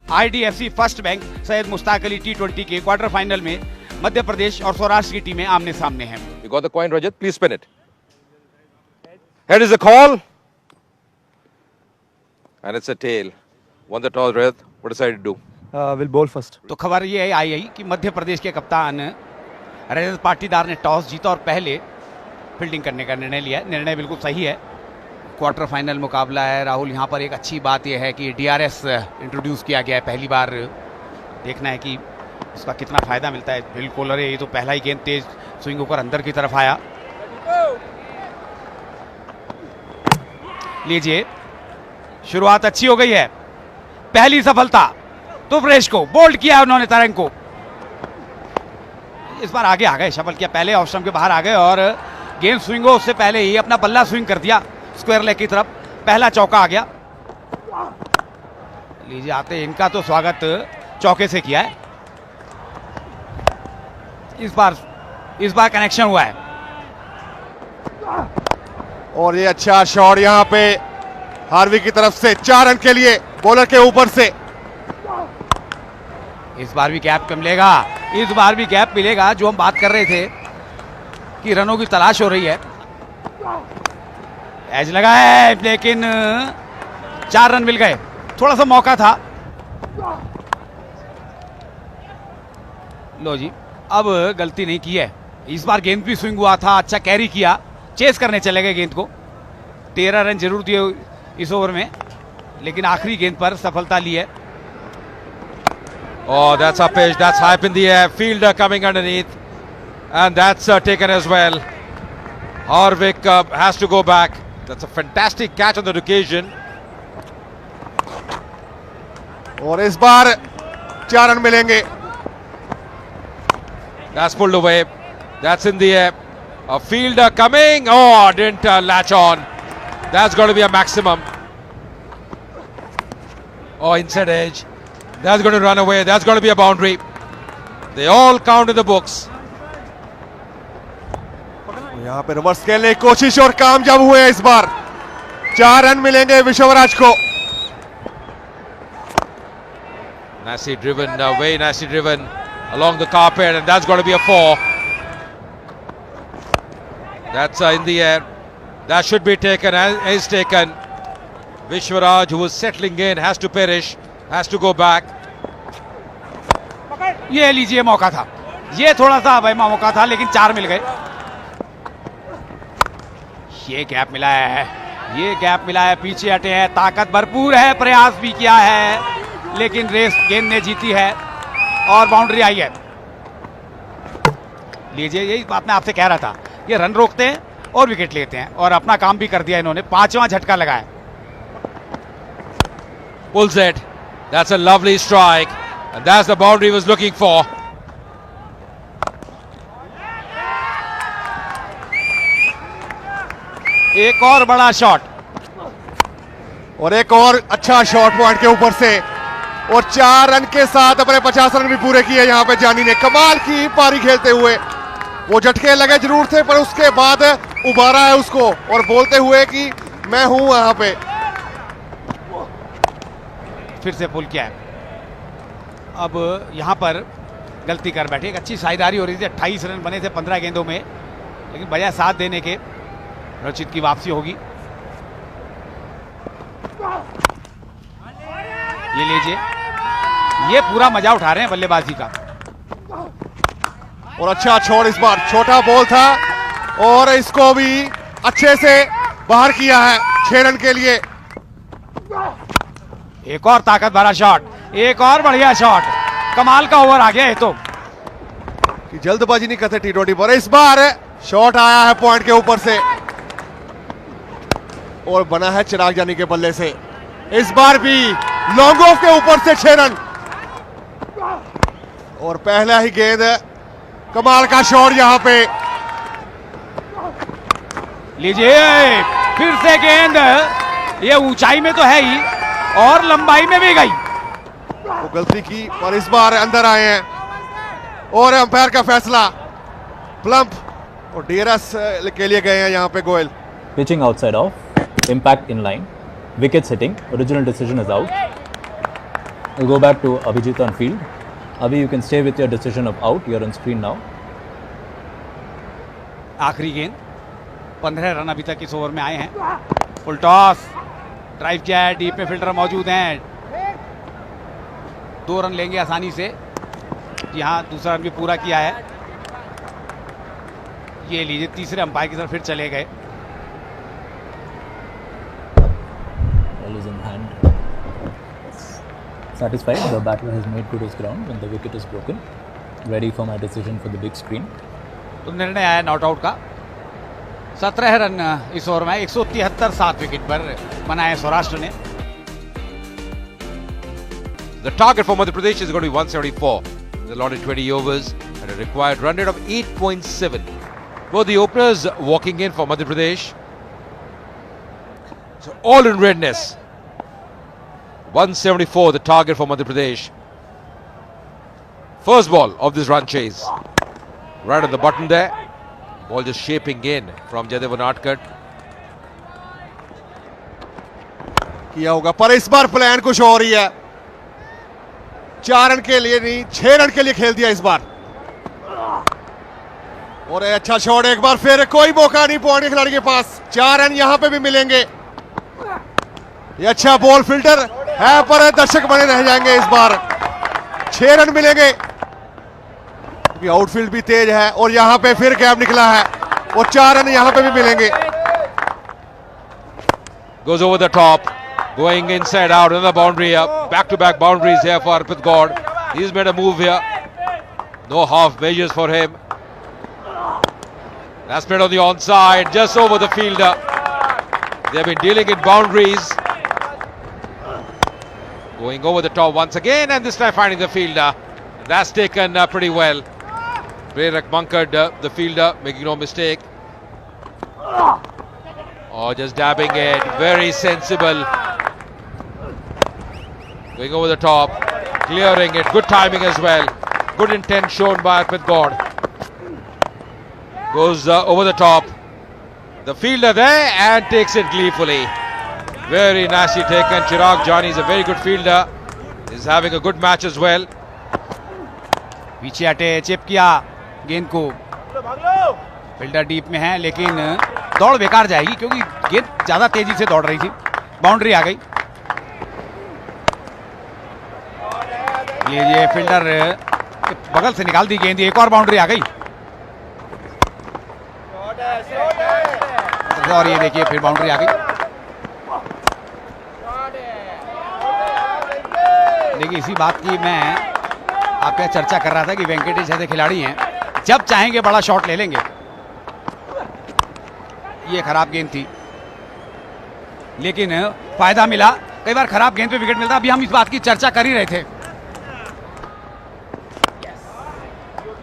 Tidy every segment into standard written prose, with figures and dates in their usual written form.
IDFC first bank Syed Mushtaq Ali T20 के quarter final में मध्य प्रदेश और सौराष्ट्र की टीमें आमने सामने हैं। You got the coin, Rajat? Please spin it. Head is the call. And it's a tail. Won the toss, Rajat. What decided to do? We'll bowl first. तो खबर ये आई कि मध्य प्रदेश के कप्तान रजत पाटीदार ने टॉस जीता और पहले फील्डिंग करने का निर्णय लिया। निर्णय बिल्कुल सही है। क्वार्टर फाइनल मुकाबला है राहुल। यहाँ पर एक अच्छी बात यह है कि DRS इंट्रोड्यूस किया गया है। पहली बार देखना है कि उसका कितना फायदा मिलता है। बिल्कुल, अरे ये तो पहला ही गेंद तेज स्विंग होकर अंदर की तरफ आया। लीजिए, शुरुआत अच्छी हो गई है। पहली सफलता तुवरेश को बोल्ड किया उन्होंने तरंग को। इस बार आगे आ गए, शफल किया, पहले ऑफ स्टंप के बाहर आ गए और गेंद स्विंग हो उससे पहले ही अपना बल्ला स्विंग कर दिया स्क्वायर लेग की तरफ। पहला चौका आ गया। लीजिए, आते इनका तो स्वागत चौके से किया है। इस बार कनेक्शन हुआ है और ये अच्छा शॉट यहाँ पे हार्वी की तरफ से 4 रन के लिए बॉलर के ऊपर से। इस बार भी गैप मिलेगा। इस बार भी गैप मिलेगा। जो हम बात कर रहे थे कि रनों की तलाश हो रही है। एज लगा है लेकिन 4 रन मिल गए। थोड़ा सा मौका था। लो जी, अब गलती नहीं की है। इस बार गेंद भी स्विंग हुआ था, अच्छा कैरी किया, चेस करने चले गए गेंद को। 13 रन जरूर दिए इस ओवर में, लेकिन आखिरी गेंद पर सफलता ली है। Oh, that's a pitch. That's high up in the air. Fielder coming underneath. And that's taken as well. Harvick has to go back. That's a fantastic catch on that occasion. और इस बार 4 run मिलेंगे। That's pulled away. That's in the air. A fielder coming. Oh, didn't latch on. That's got to be a maximum. Oh, inside edge. That's going to run away. That's going to be a boundary. They all count in the books. यहाँ पे reverse खेलने की कोशिश और कामयाब हुए इस बार। 4 run मिलेंगे विश्वराज को। Nicely driven, very nicely driven along the carpet, and that's got to be a 4. That's in the air. That should be taken, and is taken. Vishwaraj, who was settling in, has to perish, has to go back. ये लीजिए, मौका था। ये थोड़ा सा वहमा मौका था, लेकिन 4 मिल गए। ये गैप मिला है। ये गैप मिला है। पीछे हटे हैं, ताकत भरपूर है, प्रयास भी किया है, लेकिन रेस गेंद ने जीती है और बाउंड्री आई है। लीजिए, यही बात मैं आपसे कह रहा था। ये रन रोकते हैं और विकेट लेते हैं, और अपना काम भी कर दिया इन्होंने। 5वां झटका लगाया। Pulls it. That's a lovely strike, and that's the boundary he was looking for. एक और बड़ा शॉट और एक और अच्छा शॉट पॉइंट के ऊपर से, और 4 रन के साथ अपने 50 रन भी पूरे किए यहाँ पे जानी ने। कमाल की पारी खेलते हुए। वो झटके लगे जरूर थे, पर उसके बाद उबारा है उसको और बोलते हुए कि मैं हूं यहाँ पे। फिर से पुल किया है। अब यहाँ पर गलती कर बैठे। एक अच्छी साझेदारी हो रही थी। 28 रन बने थे 15 गेंदों में, लेकिन बजाय साथ देने के रचित की वापसी होगी। ये लीजिए, ये पूरा मजा उठा रहे हैं बल्लेबाजी का। और अच्छा छोड़, इस बार छोटा बॉल था और इसको भी अच्छे से बाहर किया है 6 रन के लिए। एक और ताकत भरा शॉट, एक और बढ़िया शॉट। कमाल का ओवर आ गया। ये तो कि जल्दबाजी नहीं करते T20 पर। इस बार शॉट आया है पॉइंट के ऊपर से और बना है चिराग जानी के बल्ले से। इस बार भी लॉन्ग ऑफ के ऊपर से 6 रन और पहला ही गेंद। कमाल का शॉट यहाँ पे। लीजिए, फिर से गेंद। ये ऊंचाई में तो है ही और लंबाई में भी गई। वो गलती की, पर इस बार अंदर आए हैं और अंपायर का फैसला प्लम्प और DRS के लिए गए हैं यहाँ पे Goyal. Pitching outside off, impact in line, wickets hitting, original decision is out. We'll go back to Abhijit on field. Abhi, you can stay with your decision of out. You're on screen now. आखिरी गेंद, 15 run अभी तक इस over में आए हैं। Full toss, drive किया है, डीप में फील्डर मौजूद हैं, 2 रन लेंगे आसानी से। यहाँ दूसरा रन भी पूरा किया है। ये लीजिए, तीसरे अंपायर की तरफ फिर चले गए। Ball is in hand. Satisfied, the batter has made good his ground when the wicket is broken. Ready for my decision for the big screen. तो निर्णय आया नॉट आउट का। 17 रन इस ओवर में, 173 7 विकेट पर बनाए सौराष्ट्र ने। The target for Madhya Pradesh is going to be 174. The allotted 20 overs and a required run rate of 8.7. Both the openers walking in for Madhya Pradesh. So all in redness. 174 the target for Madhya Pradesh. First ball of this run chase. Right on the button there. Ball just shaping in from Jaydev Unadkat. किया होगा, पर इस बार plan कुछ और ही है। 4 run के लिए नहीं, 6 रन के लिए खेल दिया इस बार। और अच्छा शॉट, एक बार फिर कोई मौका नहीं पहुंचे खिलाड़ी के पास। 4 रन यहां पे भी मिलेंगे। ये अच्छा बॉल फिल्टर है, पर दर्शक बने रह जाएंगे इस बार। 6 रन मिलेंगे क्योंकि आउटफील्ड भी तेज है और यहां पे फिर गैप निकला है और 4 रन यहां पे भी मिलेंगे। Goes over the top, going inside out, another boundary up. Back-to-back boundaries here for Arpit Gaur. He's made a move here. No half measures for him. That's played on the onside, just over the fielder. They've been dealing in boundaries. Going over the top once again, and this time finding the fielder. That's taken pretty well. Prerak bunkered the fielder, making no mistake. Oh, just dabbing it. Very sensible. Going over the top, clearing it. Good timing as well. Good intent shown by Arpit Gaur. Goes over the top. The fielder there and takes it gleefully. Very nicely taken. Chirag Jani is a very good fielder. He's having a good match as well. पीछे हटे, chip किया गेंद को। Fielder deep में है, लेकिन दौड़ बेकार जाएगी क्योंकि गेंद ज्यादा तेजी से दौड़ रही थी। बाउंड्री आ गई। ये फील्डर बगल से निकाल दी गेंद, एक और बाउंड्री आ गई। और ये देखिए फिर बाउंड्री आ गई। देखिए, इसी बात की मैं आपके यहाँ चर्चा कर रहा था कि वेंकटेश ऐसे खिलाड़ी हैं, जब चाहेंगे बड़ा शॉट ले लेंगे। ये खराब गेंद थी, लेकिन फायदा मिला। कई बार खराब गेंद पे विकेट मिलता, अभी हम इस बात की चर्चा कर ही रहे थे।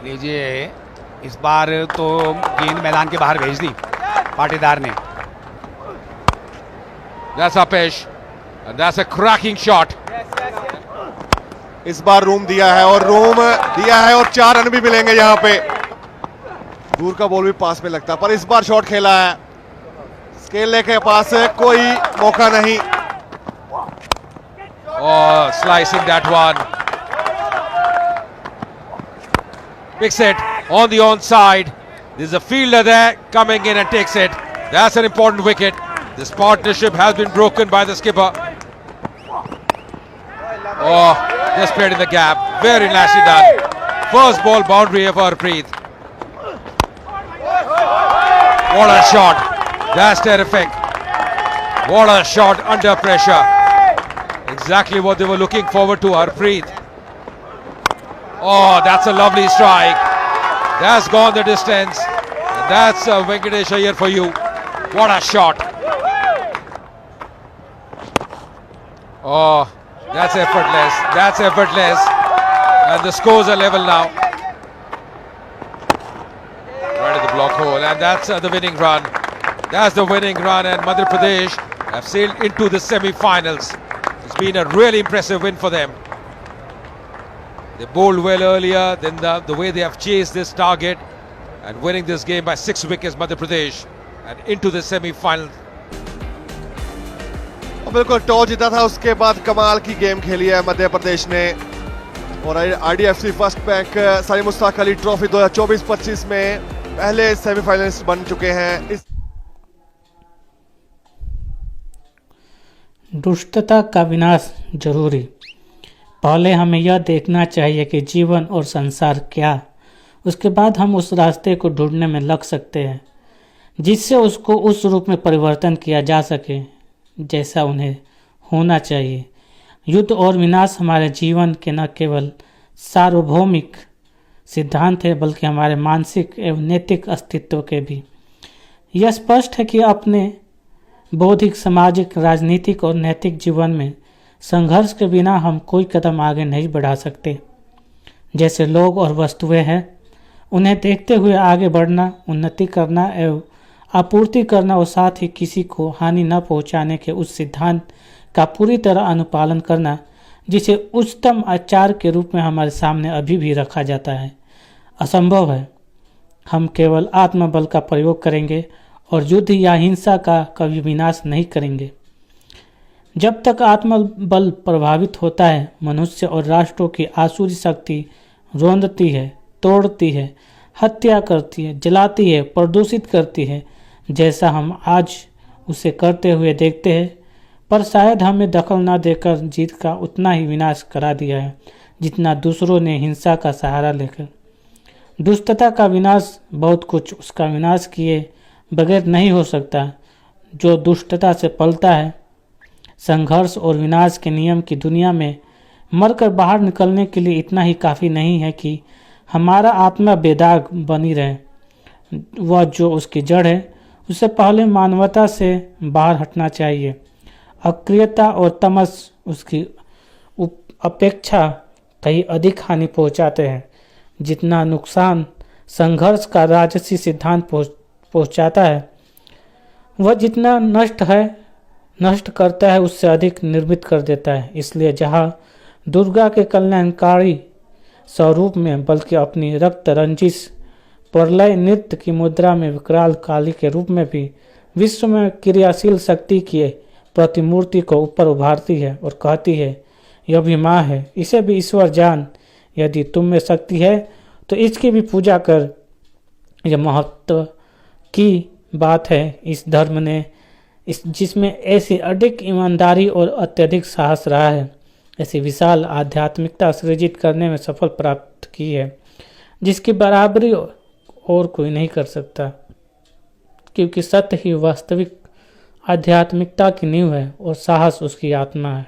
लीजिए, इस बार तो गेंद मैदान के बाहर भेज दी पाटीदार ने। That's Apesh. And that's a cracking shot. इस बार रूम दिया है और 4 रन भी मिलेंगे यहाँ पे। दूर का बॉल भी पास में लगता, पर इस बार शॉट खेला है। स्केले के पास कोई मौका नहीं। Oh, slicing that one. Picks it on the onside. There's a fielder there coming in and takes it. That's an important wicket. This partnership has been broken by the skipper. Oh, just played in the gap. Very nicely done. First ball boundary here for Harpreet. What a shot. That's terrific. What a shot under pressure. Exactly what they were looking forward to, Harpreet. Oh, that's a lovely strike. That's gone the distance. That's Venkatesh Iyer for you. What a shot. Oh, that's effortless. That's effortless. And the scores are level now. Right at the block hole. And that's the winning run. That's the winning run. And Madhya Pradesh have sailed into the semi-finals. It's been a really impressive win for them. They bowled well earlier. Then the way they have chased this target and winning this game by 6 wickets, Madhya Pradesh, and into the semi-final. बिल्कुल toss जीता था, उसके बाद कमाल की game खेली है मध्य प्रदेश ने। और IDFC first bank Salim Mushtaq Ali trophy 2024-25 में पहले सेमीफाइनलिस्ट बन चुके हैं। इस दुष्टता का विनाश जरूरी। पहले हमें यह देखना चाहिए कि जीवन और संसार क्या, उसके बाद हम उस रास्ते को ढूंढने में लग सकते हैं जिससे उसको उस रूप में परिवर्तन किया जा सके जैसा उन्हें होना चाहिए। युद्ध और विनाश हमारे जीवन के न केवल सार्वभौमिक सिद्धांत है बल्कि हमारे मानसिक एवं नैतिक अस्तित्व के भी। यह स्पष्ट है कि अपने बौद्धिक, सामाजिक, राजनीतिक और नैतिक जीवन में संघर्ष के बिना हम कोई कदम आगे नहीं बढ़ा सकते। जैसे लोग और वस्तुएं हैं, उन्हें देखते हुए आगे बढ़ना, उन्नति करना एवं आपूर्ति करना और साथ ही किसी को हानि न पहुंचाने के उस सिद्धांत का पूरी तरह अनुपालन करना जिसे उच्चतम आचार के रूप में हमारे सामने अभी भी रखा जाता है, असंभव है। हम केवल आत्मबल का प्रयोग करेंगे और युद्ध या हिंसा का कभी विनाश नहीं करेंगे। जब तक आत्मबल प्रभावित होता है, मनुष्य और राष्ट्रों की आसुरी शक्ति रौंदती है, तोड़ती है, हत्या करती है, जलाती है, प्रदूषित करती है, जैसा हम आज उसे करते हुए देखते हैं। पर शायद हमें दखल न देकर जीत का उतना ही विनाश करा दिया है जितना दूसरों ने हिंसा का सहारा लेकर। दुष्टता का विनाश बहुत कुछ उसका विनाश किए बगैर नहीं हो सकता। जो दुष्टता से पलता है, संघर्ष और विनाश के नियम की दुनिया में मरकर बाहर निकलने के लिए इतना ही काफ़ी नहीं है कि हमारा आत्मा बेदाग बनी रहे। वह जो उसकी जड़ है, उससे पहले मानवता से बाहर हटना चाहिए। अक्रियता और तमस उसकी अपेक्षा कहीं अधिक हानि पहुंचाते हैं जितना नुकसान संघर्ष का राजसी सिद्धांत पहुंचाता है। वह जितना नष्ट करता है उससे अधिक निर्मित कर देता है। इसलिए जहाँ दुर्गा के कल्याणकारी स्वरूप में बल्कि अपनी रक्त रंजिश प्रलय नृत्य की मुद्रा में विकराल काली के रूप में भी विश्व में क्रियाशील शक्ति की प्रतिमूर्ति को ऊपर उभारती है और कहती है, यह भी माँ है, इसे भी ईश्वर जान। यदि तुम में शक्ति है तो इसकी भी पूजा कर। यह महत्व की बात है इस धर्म ने, जिसमें ऐसी अधिक ईमानदारी और अत्यधिक साहस रहा है, ऐसी विशाल आध्यात्मिकता सृजित करने में सफल प्राप्त की है जिसकी बराबरी और कोई नहीं कर सकता, क्योंकि सत्य ही वास्तविक आध्यात्मिकता की नींव है और साहस उसकी आत्मा है।